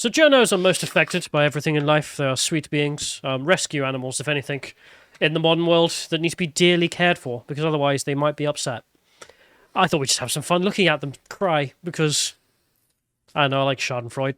So journos are most affected by everything in life. They are sweet beings, rescue animals, if anything, in the modern world that need to be dearly cared for, because otherwise they might be upset. I thought we'd just have some fun looking at them cry, because I don't know, I like Schadenfreude.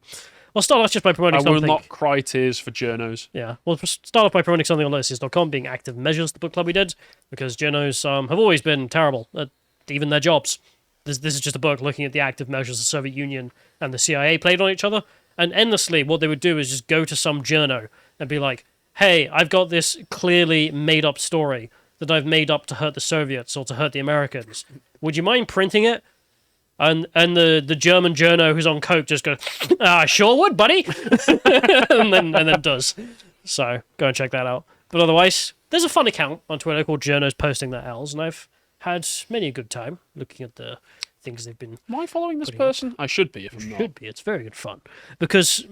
We'll start off just by promoting something. I will not cry tears for journos. Yeah, we'll start off by promoting something on Lotus.com, being Active Measures, the book club we did, because journos have always been terrible at even their jobs. This is just a book looking at the active measures the Soviet Union and the CIA played on each other, and endlessly what they would do is just go to some journo and be like, hey, I've got this clearly made-up story that I've made up to hurt the Soviets or to hurt the Americans. Would you mind printing it? And the German journo who's on coke just goes, I sure would, buddy. and then does. So go and check that out. But otherwise, there's a fun account on Twitter called Journos posting their L's, and I've had many a good time looking at the things they've been... Am I following this person? I should be if I'm not. Should be. It's very good fun. Because,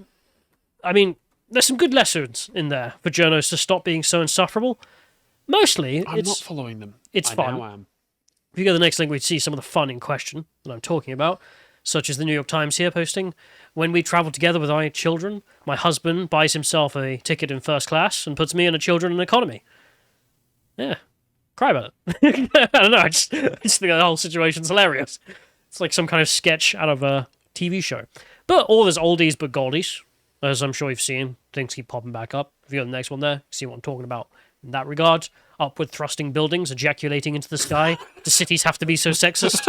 I mean, there's some good lessons in there for journos to stop being so insufferable. Mostly, I'm not following them. It's fun. I now am. If you go to the next link, we'd see some of the fun in question that I'm talking about, such as the New York Times here posting, when we travel together with our children, my husband buys himself a ticket in first class and puts me and the children in economy. Yeah. Cry about it. I don't know, I just think the whole situation's hilarious. It's like some kind of sketch out of a TV show. But all there's oldies but goldies, as I'm sure you've seen. Things keep popping back up. If you go to the next one there, see what I'm talking about in that regard. Upward thrusting buildings, ejaculating into the sky. Do cities have to be so sexist?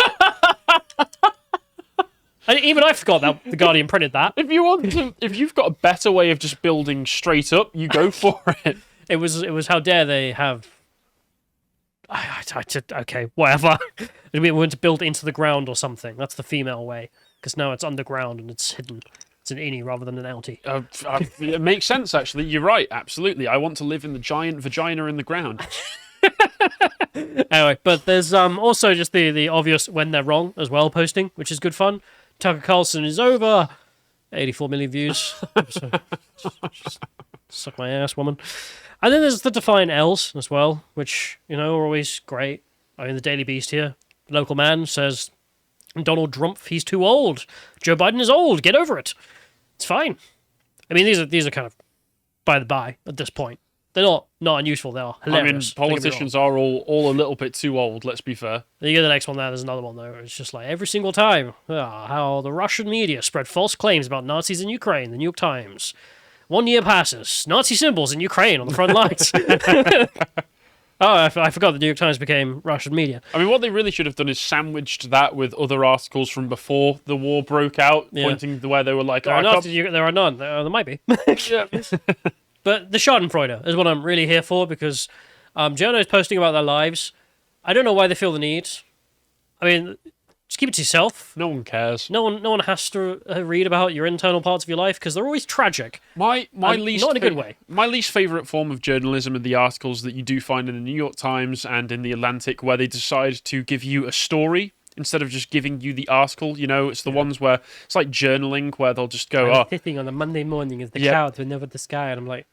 And even I forgot that The Guardian printed that. If you've got a better way of just building straight up, you go for it. It was how dare they have... okay, whatever. We went to build into the ground or something. That's the female way. Because now it's underground and it's hidden. It's an innie rather than an outie. It makes sense, actually. You're right, absolutely. I want to live in the giant vagina in the ground. Anyway, but there's also just the obvious when they're wrong as well posting, which is good fun. Tucker Carlson is over 84 million views. So, just suck my ass, woman. And then there's the Defiant L's as well, which, you know, are always great. I mean, the Daily Beast here. Local man says, Donald Trump, he's too old. Joe Biden is old. Get over it. It's fine. I mean, these are kind of by the by at this point. They're not unuseful. They are hilarious. I mean, politicians are all a little bit too old, let's be fair. Then you get the next one there. There's another one there. It's just like every single time. How the Russian media spread false claims about Nazis in Ukraine. The New York Times. 1 year passes. Nazi symbols in Ukraine on the front lines. I forgot the New York Times became Russian media. I mean, what they really should have done is sandwiched that with other articles from before the war broke out, pointing to where they were like, there are none. There might be. Yeah. But the Schadenfreude is what I'm really here for, because journos posting about their lives, I don't know why they feel the need. I mean, just keep it to yourself. No one cares. No one has to read about your internal parts of your life, because they're always tragic. My least not in a good way. My least favourite form of journalism are the articles that you do find in the New York Times and in the Atlantic, where they decide to give you a story instead of just giving you the article. You know, it's the ones where it's like journaling, where they'll just go, sitting on a Monday morning as the clouds went over the sky, and I'm like,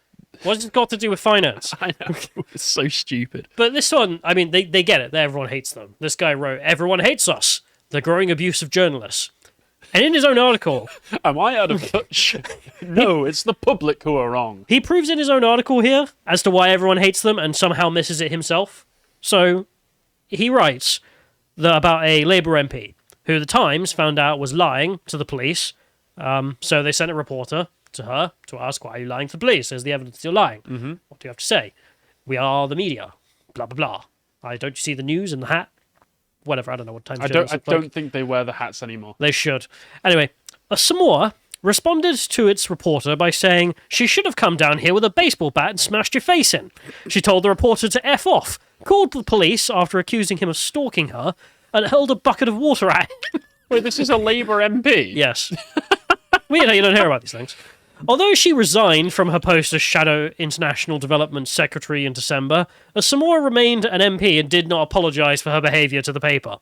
what's it got to do with finance? I know, it's so stupid. But this one, I mean, they get it. Everyone hates them. This guy wrote, everyone hates us. The growing abuse of journalists. And in his own article... Am I out of touch? No, it's the public who are wrong. He proves in his own article here as to why everyone hates them and somehow misses it himself. So, he writes about a Labour MP who the Times found out was lying to the police. So they sent a reporter to her to ask, why are you lying to the police? There's the evidence you're lying. Mm-hmm. What do you have to say? We are the media. Blah, blah, blah. Don't you see the news and the hat? Whatever, I don't know what time. I don't think they wear the hats anymore. They should. Anyway, a Samoa responded to its reporter by saying she should have come down here with a baseball bat and smashed your face in. She told the reporter to F off, called the police after accusing him of stalking her, and hurled a bucket of water at him. Wait, this is a Labour MP? Yes. Well, you don't hear about these things. Although she resigned from her post as Shadow International Development Secretary in December, Samoa remained an MP and did not apologise for her behaviour to the paper.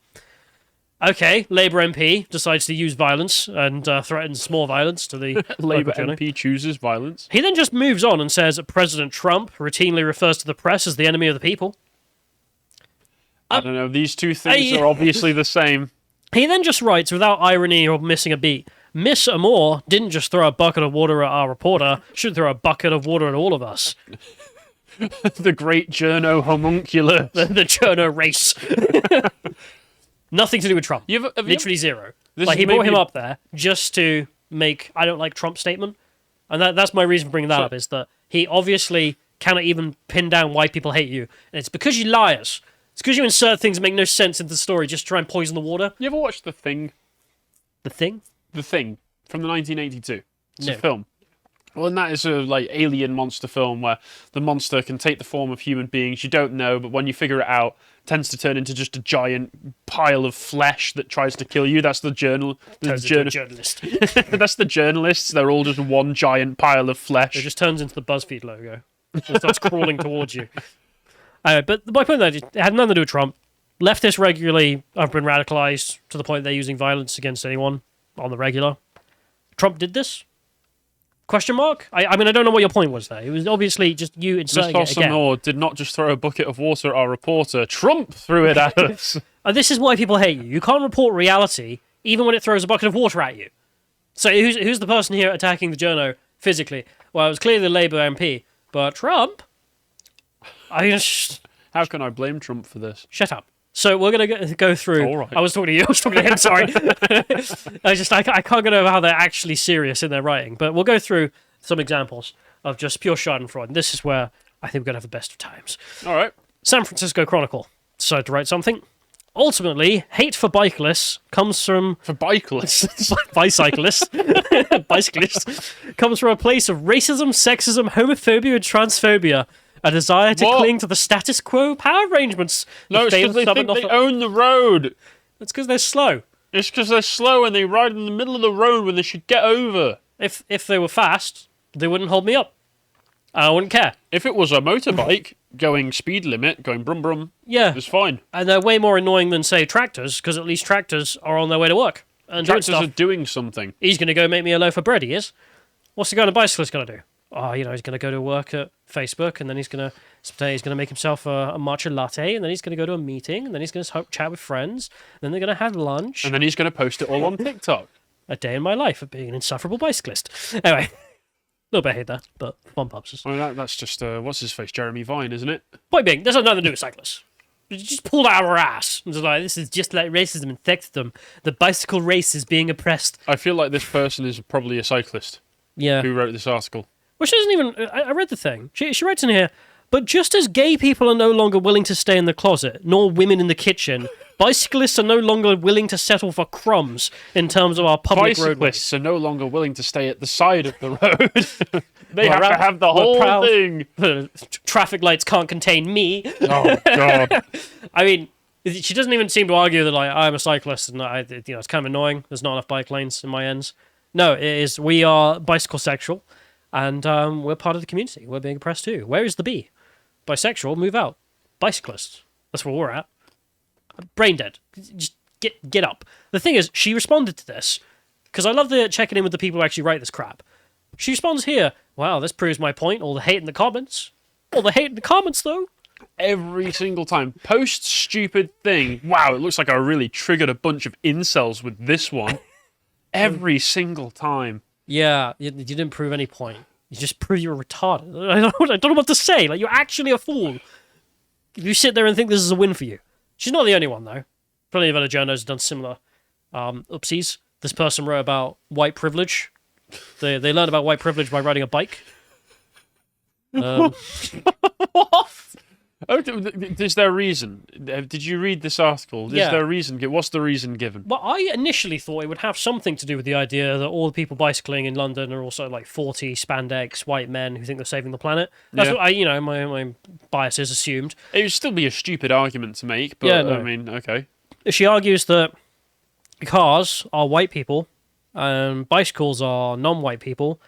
Okay, Labour MP decides to use violence and threatens more violence to the Labour MP chooses violence. He then just moves on and says President Trump routinely refers to the press as the enemy of the people. I don't know, these two things are obviously the same. He then just writes, without irony or missing a beat, Miss Amore didn't just throw a bucket of water at our reporter, she threw a bucket of water at all of us. The great journo homunculus. The Journo race. Nothing to do with Trump. Literally zero. Like, he brought him up there just to make "I don't like Trump" statement. And that's my reason for bringing that up, is that he obviously cannot even pin down why people hate you. And it's because you liars. It's because you insert things that make no sense into the story just to try and poison the water. You ever watched The Thing? The Thing? The Thing, from the 1982. It's No. a film. Well, and that is a alien monster film where the monster can take the form of human beings you don't know, but when you figure it out, it tends to turn into just a giant pile of flesh that tries to kill you. That's the journal. Journalist. That's the journalists. They're all just one giant pile of flesh. It just turns into the BuzzFeed logo. It starts crawling towards you. But my point there, it had nothing to do with Trump. Leftists regularly have been radicalized to the point they're using violence against anyone on the regular. Trump did this? Question mark? I mean, I don't know what your point was there. It was obviously just you inserting it again. Mr. did not just throw a bucket of water at our reporter. Trump threw it at us. And this is why people hate you. You can't report reality even when it throws a bucket of water at you. So who's the person here attacking the journo physically? Well, it was clearly the Labour MP, but Trump? How can I blame Trump for this? Shut up. So we're going to go through... All right. I was talking to you. I was talking to him, sorry. I can't get over how they're actually serious in their writing. But we'll go through some examples of just pure schadenfreude. And this is where I think we're going to have the best of times. All right. San Francisco Chronicle decided to write something. Ultimately, hate for bicyclists comes from... For bicyclists? Bicyclists. Bicyclists. Comes from a place of racism, sexism, homophobia, and transphobia. A desire to cling to the status quo power arrangements. No, it's because they think they own the road. It's because they're slow. It's because they're slow and they ride in the middle of the road when they should get over. If they were fast, they wouldn't hold me up. I wouldn't care. If it was a motorbike going speed limit, going brum brum, yeah, it's fine. And they're way more annoying than, say, tractors, because at least tractors are on their way to work. And Tractors doing are stuff. doing something. He's going to go make me a loaf of bread, he is. What's the guy on a bicyclist going to do? Oh, he's going to go to work at Facebook, and then he's going to make himself a matcha latte, and then he's going to go to a meeting, and then he's going to chat with friends, and then they're going to have lunch. And then he's going to post it all on TikTok. A day in my life of being an insufferable bicyclist. Anyway, a little bit I hate that, but for fun purposes. I mean, that's just, what's his face, Jeremy Vine, isn't it? Point being, there's nothing to do with cyclists. You just pulled out of our ass. It's like, this is just like racism and sexism. The bicycle race is being oppressed. I feel like this person is probably a cyclist Yeah. who wrote this article. Well, she doesn't even... I read the thing. She writes in here, but just as gay people are no longer willing to stay in the closet, nor women in the kitchen, bicyclists are no longer willing to settle for crumbs in terms of our public roadways. Bicyclists are no longer willing to stay at the side of the road. They have to have the whole thing. Traffic lights can't contain me. Oh, God. I mean, she doesn't even seem to argue that I'm a cyclist and it's kind of annoying. There's not enough bike lanes in my ends. No, it is. We are bicycle sexual. And we're part of the community. We're being oppressed too. Where is the B? Bisexual, move out. Bicyclists. That's where we're at. Brain dead. Just get up. The thing is, she responded to this, because I love the checking in with the people who actually write this crap. She responds here, wow, this proves my point. All the hate in the comments. All the hate in the comments, though. Every single time. Post stupid thing. Wow, it looks like I really triggered a bunch of incels with this one. Every single time. Yeah, you didn't prove any point. You just prove you're retarded. I don't know what to say. Like, you're actually a fool. You sit there and think this is a win for you. She's not the only one, though. Plenty of other journos have done similar oopsies. This person wrote about white privilege. They learned about white privilege by riding a bike. What? Oh, is there a reason? Did you read this article? Is there a reason? What's the reason given? Well, I initially thought it would have something to do with the idea that all the people bicycling in London are also like 40 spandex white men who think they're saving the planet. That's what my biases assumed. It would still be a stupid argument to make, but I mean, okay. She argues that cars are white people and bicycles are non-white people,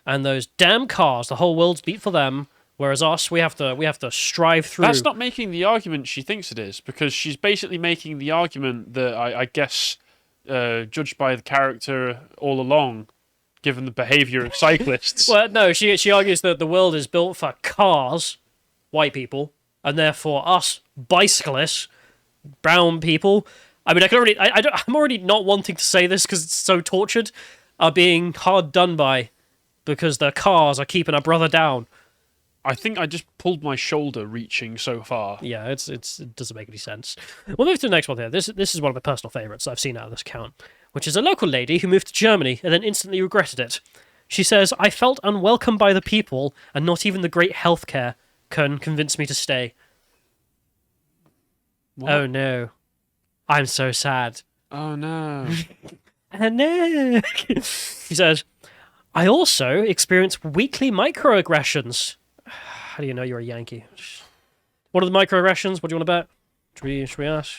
and those damn cars, the whole world's beat for them. Whereas us, we have to strive through. That's not making the argument she thinks it is, because she's basically making the argument that I guess, judged by the character all along, given the behaviour of cyclists. Well, no, she argues that the world is built for cars, white people, and therefore us, bicyclists, brown people. I mean, I'm already not wanting to say this because it's so tortured. are being hard done by because their cars are keeping our brother down. I think I just pulled my shoulder reaching so far. Yeah, it doesn't make any sense. We'll move to the next one here. This is one of my personal favourites I've seen out of this account, which is a local lady who moved to Germany and then instantly regretted it. She says, I felt unwelcome by the people, and not even the great healthcare can convince me to stay. What? Oh no. I'm so sad. Oh no. Oh no. She says, I also experience weekly microaggressions. How do you know you're a Yankee? What are the microaggressions? What do you want to bet? Should we ask?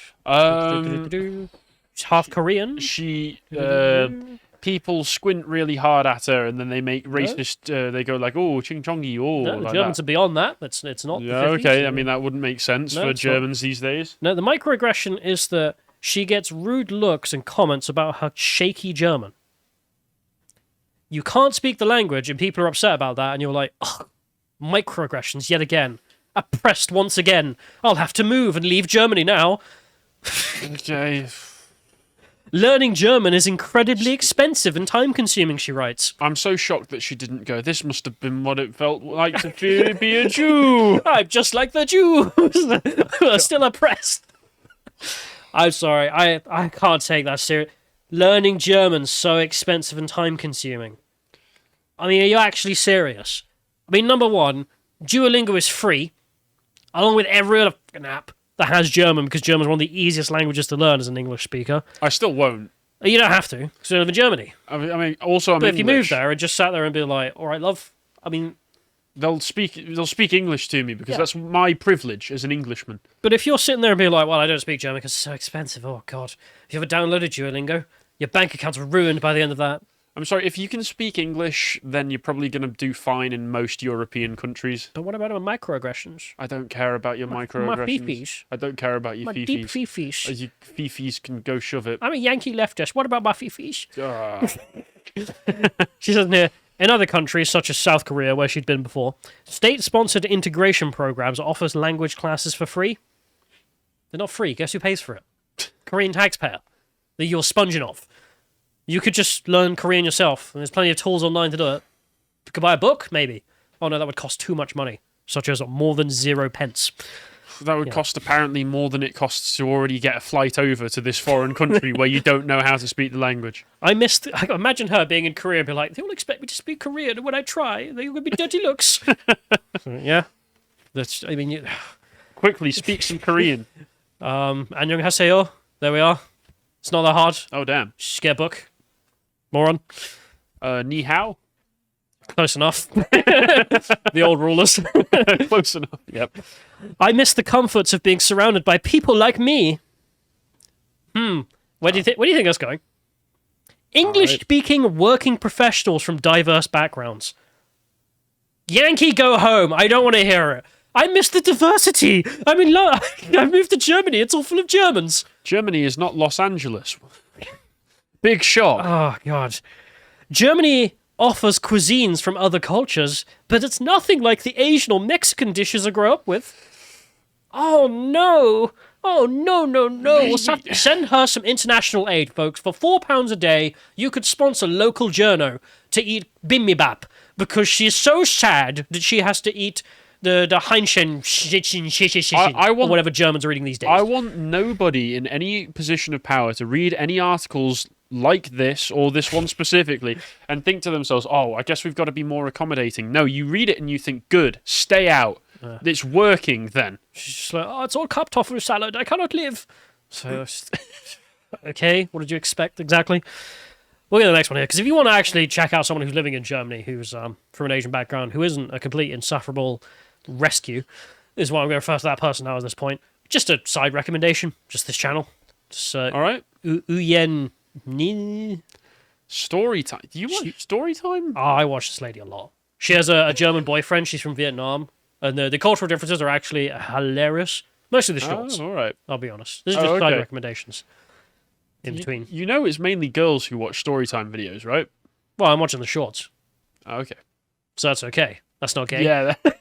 She's half Korean. She people squint really hard at her, and then they make racist. They go like, "Oh, ching chongy," oh. No, the like Germans that. are beyond that. It's not. Yeah, the 50s. okay. I mean, that wouldn't make sense No, for it's Germans these days. No, the microaggression is that she gets rude looks and comments about her shaky German. You can't speak the language, and people are upset about that, and you're like, ugh, microaggressions yet again. Oppressed once again. I'll have to move and leave Germany now. Okay. Learning German is incredibly expensive and time-consuming, she writes. I'm so shocked that she didn't go. This must have been what it felt like to be a Jew. I'm just like the Jews who are still oppressed. I'm sorry, I can't take that serious. Learning German's so expensive and time-consuming. I mean, are you actually serious? I mean, number one, Duolingo is free, along with every other fucking app that has German, because German is one of the easiest languages to learn as an English speaker. I still won't. You don't have to, because you live in Germany. I mean, also, But if you move there and just sat there and be like, all right, love, I mean... They'll speak English to me because that's my privilege as an Englishman. But if you're sitting there and be like, well, I don't speak German because it's so expensive, oh God. If you ever downloaded Duolingo, your bank account's ruined by the end of that. I'm sorry, if you can speak English, then you're probably going to do fine in most European countries. But what about my microaggressions? I don't care about your microaggressions. My fifis. I don't care about your My fifis. deep fifis. As your fifis can go shove it. I'm a Yankee leftist. What about my fifis? Ah. She says here, in other countries, such as South Korea, where she'd been before, state-sponsored integration programs offers language classes for free. They're not free. Guess who pays for it? Korean taxpayer that you're sponging off. You could just learn Korean yourself, and there's plenty of tools online to do it. You could buy a book, maybe. Oh no, that would cost too much money, such as more than 0 pence. That would cost apparently more than it costs to already get a flight over to this foreign country where you don't know how to speak the language. I imagine her being in Korea and be like, they all expect me to speak Korean, and when I try, they're going to be dirty looks. Yeah. Quickly, speak some Korean. 안녕하세요. There we are. It's not that hard. Oh, damn. Just get a book. Moron. Ni hao? Close enough. The old rulers. Close enough. Yep. I miss the comforts of being surrounded by people like me. Where do you think that's going? English-speaking working professionals from diverse backgrounds. Yankee, go home. I don't want to hear it. I miss the diversity. I mean, I moved to Germany. It's all full of Germans. Germany is not Los Angeles. Big shock. Oh, God. Germany offers cuisines from other cultures, but it's nothing like the Asian or Mexican dishes I grew up with. Oh, no. Oh, no. We'll have to send her some international aid, folks. For £4 a day, you could sponsor local journo to eat bibimbap, because she's so sad that she has to eat the Heinchen or whatever Germans are eating these days. I want nobody in any position of power to read any articles like this, or this one specifically, and think to themselves, oh, I guess we've got to be more accommodating. No, you read it and you think, good, stay out. It's working then. She's just like, oh, it's all Kartoffel salad. I cannot live. So, okay, what did you expect exactly? We'll get to the next one here, because if you want to actually check out someone who's living in Germany, who's from an Asian background, who isn't a complete insufferable rescue, is why I'm going to refer to that person now at this point. Just a side recommendation, just this channel. Just, all right. Uyen. Story time. Do you watch Story Time? Oh, I watch this lady a lot. She has a German boyfriend. She's from Vietnam. And the cultural differences are actually hilarious. Mostly the shorts. Oh, all right. I'll be honest. This is just side recommendations in between. You know it's mainly girls who watch Storytime videos, right? Well, I'm watching the shorts. Oh, okay. So that's okay. That's not gay. Yeah. I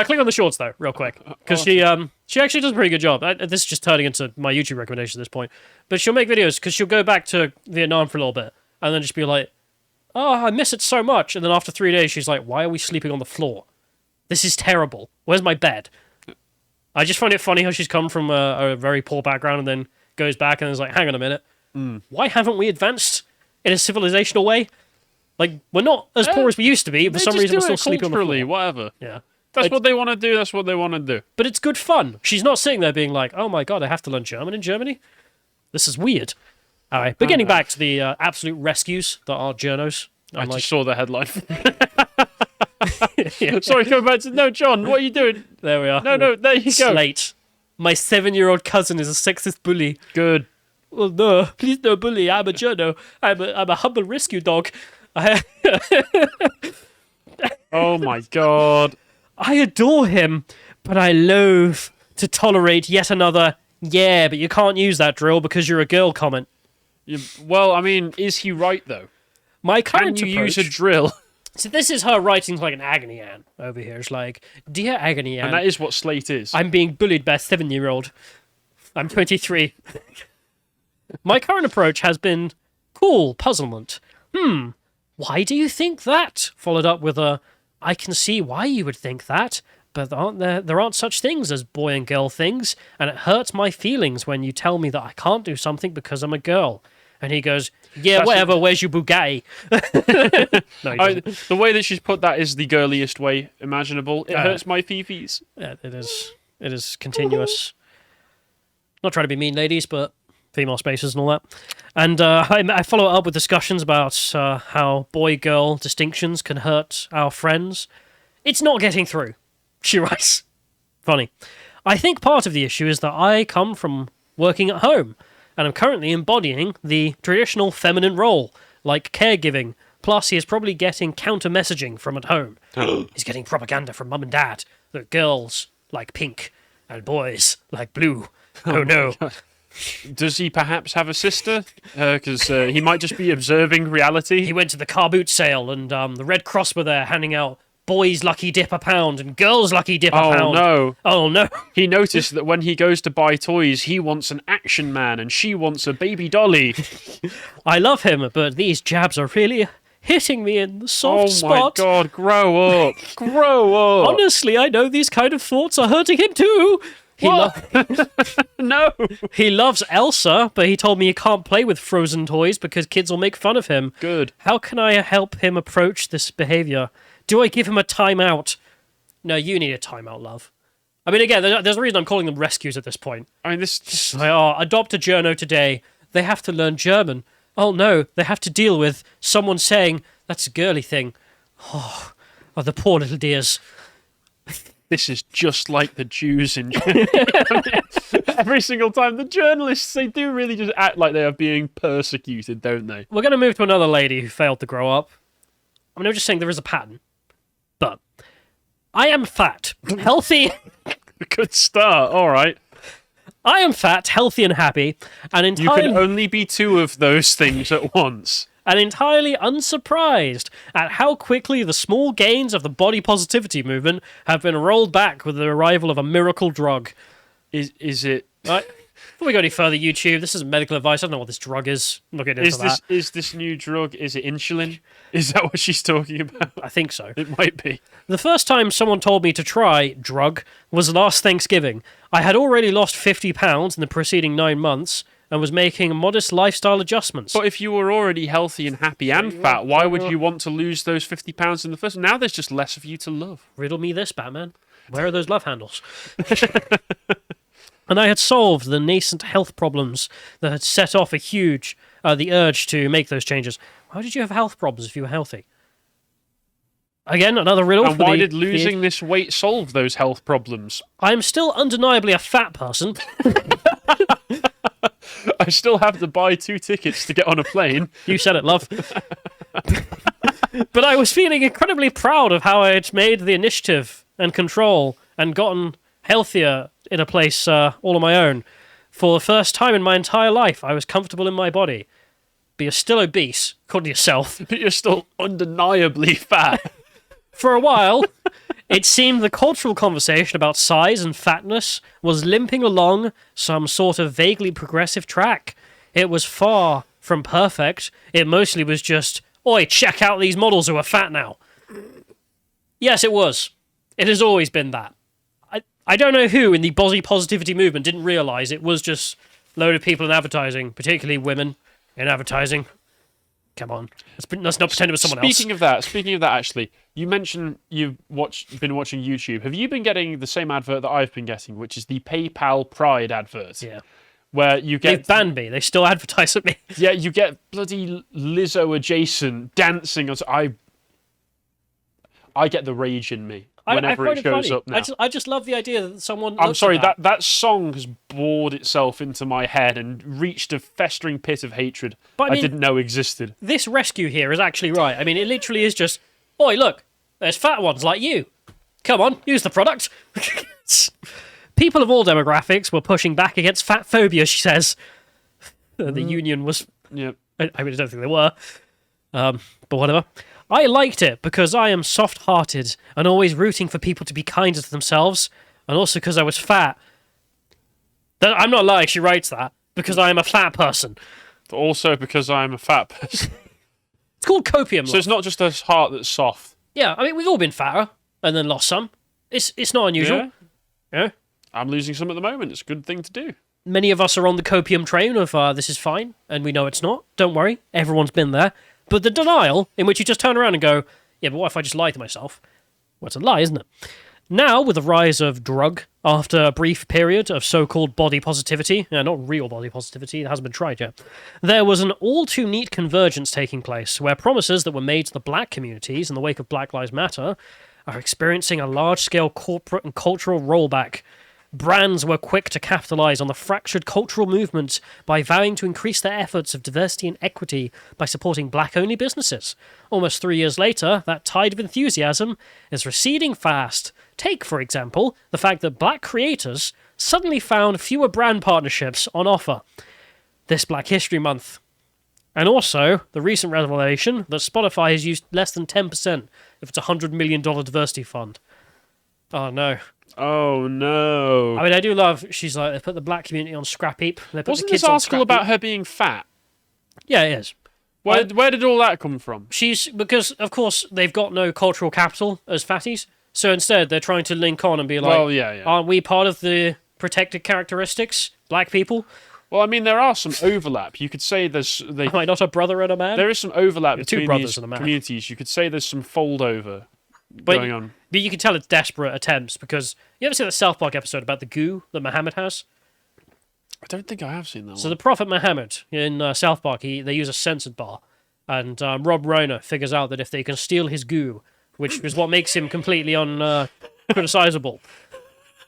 click on the shorts though, real quick, because she actually does a pretty good job. This is just turning into my YouTube recommendation at this point. But she'll make videos because she'll go back to Vietnam for a little bit and then just be like, "Oh, I miss it so much." And then after 3 days, she's like, "Why are we sleeping on the floor? This is terrible. Where's my bed?" I just find it funny how she's come from a very poor background and then goes back and is like, "Hang on a minute, why haven't we advanced in a civilizational way? Like, we're not as poor as we used to be. For some reason, we're still sleeping on the floor." Whatever. Yeah. That's what they want to do. That's what they want to do. But it's good fun. She's not sitting there being like, "Oh my god, I have to learn German in Germany? This is weird." All right, but getting back to the absolute rescues that are journos. I just saw the headline. Sorry, coming back to... No, John, what are you doing? There we are. No, there you go. Slate. My 7-year-old cousin is a sexist bully. Good. Well, no, please no bully. I'm a journo. I'm a humble rescue dog. Oh my god. I adore him, but I loathe to tolerate yet another, "Yeah, but you can't use that drill because you're a girl" comment. Well, I mean, is he right, though? My current Can you approach... use a drill? So this is her writing like an Agony Ann over here. It's like, "Dear Agony Ann, And that is what Slate is. I'm being bullied by a 7-year-old. I'm 23. My current approach has been cool puzzlement. Why do you think that?" Followed up with a, "I can see why you would think that, but there aren't such things as boy and girl things, and it hurts my feelings when you tell me that I can't do something because I'm a girl." And he goes, "Yeah, whatever, where's your Bugatti?" No, he doesn't. The way that she's put that is the girliest way imaginable. It hurts my fifis. Yeah, it is. It is continuous. Not trying to be mean, ladies, but female spaces and all that. And I follow it up with discussions about how boy-girl distinctions can hurt our friends. It's not getting through, she writes. Funny. "I think part of the issue is that I come from working at home, and I'm currently embodying the traditional feminine role, like caregiving. Plus, he is probably getting counter-messaging from at home. He's getting propaganda from mum and dad that girls like pink and boys like blue. Oh no." Does he perhaps have a sister? Because he might just be observing reality. He went to the car boot sale and the Red Cross were there handing out boys lucky dip a pound and girls lucky dip a pound. No. Oh no. He noticed that when he goes to buy toys, he wants an action man and she wants a baby dolly. "I love him, but these jabs are really hitting me in the soft spot. Oh my god, grow up. Grow up. Honestly, I know these kind of thoughts are hurting him too. No. He loves Elsa, but he told me he can't play with frozen toys because kids will make fun of him. Good. How can I help him approach this behavior? Do I give him a timeout?" No, you need a timeout, love. I mean, again, there's a reason I'm calling them rescues at this point. I mean, this... Adopt a journo today. They have to learn German. Oh no, they have to deal with someone saying, "That's a girly thing." Oh, the poor little dears. This is just like the Jews in Germany. Every single time. The journalists, they do really just act like they are being persecuted, don't they? We're going to move to another lady who failed to grow up. I mean, I'm just saying there is a pattern. But I am fat, healthy. Good start, all right. I am fat, healthy, and happy, and You can only be two of those things at once. And entirely unsurprised at how quickly the small gains of the body positivity movement have been rolled back with the arrival of a miracle drug. Is it... Right? Before we go any further, YouTube, this isn't medical advice. I don't know what this drug is. I'm not getting into that. Is this new drug, is it insulin? Is that what she's talking about? I think so. It might be. The first time someone told me to try drug was last Thanksgiving. I had already lost 50 pounds in the preceding 9 months and was making modest lifestyle adjustments. But if you were already healthy and happy and fat, why would you want to lose those 50 pounds in the first? Now there's just less of you to love. Riddle me this, Batman. Where are those love handles? And I had solved the nascent health problems that had set off the urge to make those changes. How did you have health problems if you were healthy? Again, another riddle. And why did losing this weight solve those health problems? I'm still undeniably a fat person. I still have to buy 2 tickets to get on a plane. You said it, love. But I was feeling incredibly proud of how I had made the initiative and control and gotten healthier in a place all on my own. For the first time in my entire life, I was comfortable in my body. But you're still obese, according to yourself. But you're still undeniably fat. For a while, it seemed the cultural conversation about size and fatness was limping along some sort of vaguely progressive track. It was far from perfect. It mostly was just, oi, check out these models who are fat now. Yes, it was. It has always been that. I don't know who in the body positivity movement didn't realise it was just a load of people in advertising, particularly women in advertising. Come on. Let's not pretend it was someone else. Speaking of that, actually, you mentioned you've been watching YouTube. Have you been getting the same advert that I've been getting, which is the PayPal Pride advert? Yeah. Where you get... They've banned me. They still advertise at me. Yeah, you get bloody Lizzo adjacent dancing. I get the rage in me whenever it shows up now. I just love the idea that someone. I'm sorry, that song has bored itself into my head and reached a festering pit of hatred But I didn't know existed. This rescue here is actually right. I mean, it literally is just, oi, look, there's fat ones like you. Come on, use the product. People of all demographics were pushing back against fat phobia, she says. The union was... Yep. I mean, I don't think they were. But whatever. I liked it because I am soft-hearted and always rooting for people to be kinder to themselves, and also because I was fat. I'm not lying, she writes that, because I am a fat person. But also because I'm a fat person. It's called copium. So it's not just a heart that's soft. Yeah, I mean, we've all been fatter and then lost some. It's not unusual. Yeah. I'm losing some at the moment. It's a good thing to do. Many of us are on the copium train of this is fine, and we know it's not. Don't worry, everyone's been there. But the denial, in which you just turn around and go, yeah, but what if I just lie to myself? Well, it's a lie, isn't it? Now, with the rise of drug, after a brief period of so-called body positivity, not real body positivity, it hasn't been tried yet, there was an all-too-neat convergence taking place, where promises that were made to the black communities in the wake of Black Lives Matter are experiencing a large-scale corporate and cultural rollback. Brands were quick to capitalize on the fractured cultural movement by vowing to increase their efforts of diversity and equity by supporting black-only businesses. Almost 3 years later, that tide of enthusiasm is receding fast. Take, for example, the fact that black creators suddenly found fewer brand partnerships on offer this Black History Month. And also, the recent revelation that Spotify has used less than 10% of its $100 million diversity fund. Oh, no. Oh, no. I mean, I do love, she's like, they put the black community on scrap heap. Wasn't this article about her being fat? Yeah, it is. Where did all that come from? Because, of course, they've got no cultural capital as fatties, so instead they're trying to link on and be like, well, yeah. Aren't we part of the protected characteristics, black people? Well, I mean, there are some overlap. You could say Am I not a brother and a man? There is some overlap between these and a man. communities. You could say there's some foldover going on. But you can tell it's desperate attempts, because you ever see that South Park episode about the goo that Muhammad has? I don't think I have seen that one. So the Prophet Muhammad in South Park, they use a censored bar, and Rob Reiner figures out that if they can steal his goo, which is what makes him completely uncriticizable,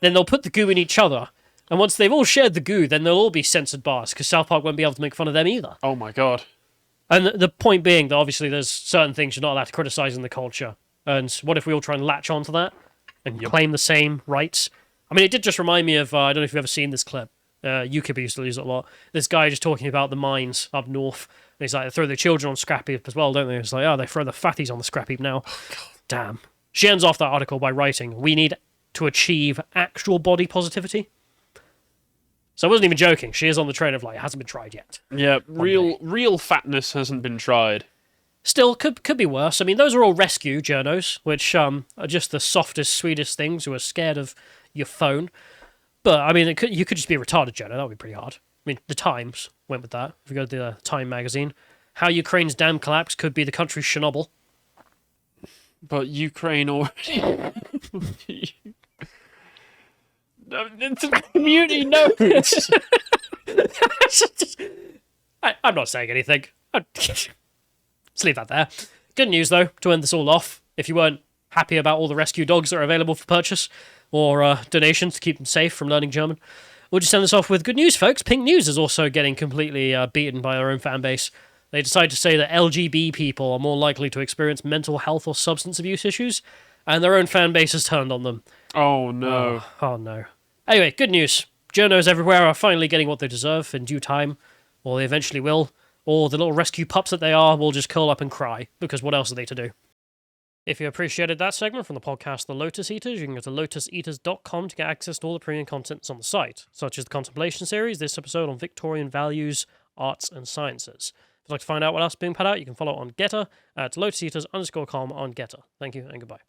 then they'll put the goo in each other, and once they've all shared the goo, then they'll all be censored bars, because South Park won't be able to make fun of them either. Oh my god. And the point being that obviously there's certain things you're not allowed to criticize in the culture, and what if we all try and latch onto that and claim the same rights? I mean, it did just remind me of, I don't know if you've ever seen this clip, UKIP used to use it a lot, this guy just talking about the mines up north, and he's like, they throw their children on scrap heap as well, don't they? It's like, oh, they throw the fatties on the scrap heap now. Oh, damn. She ends off that article by writing, we need to achieve actual body positivity. So I wasn't even joking. She is on the train of, like, it hasn't been tried yet. Yeah, real fatness hasn't been tried. Still, could be worse. I mean, those are all rescue journos, which are just the softest, sweetest things who are scared of your phone. But, I mean, you could just be a retarded journo. That would be pretty hard. I mean, the Times went with that. If you go to the Time magazine. How Ukraine's dam collapse could be the country's Chernobyl. But Ukraine already... It's a community notice. I'm not saying anything. Let's leave that there. Good news, though, to end this all off. If you weren't happy about all the rescue dogs that are available for purchase or donations to keep them safe from learning German, we'll just end this off with good news, folks. Pink News is also getting completely beaten by their own fan base. They decided to say that LGB people are more likely to experience mental health or substance abuse issues, and their own fan base has turned on them. Oh, no. Oh, no. Anyway, good news. Journos everywhere are finally getting what they deserve in due time, or they eventually will, or the little rescue pups that they are will just curl up and cry, because what else are they to do? If you appreciated that segment from the podcast The Lotus Eaters, you can go to lotuseaters.com to get access to all the premium content that's on the site, such as the Contemplation series, this episode on Victorian values, arts, and sciences. If you'd like to find out what else is being put out, you can follow on Getter at lotuseaters_com on Getter. Thank you and goodbye.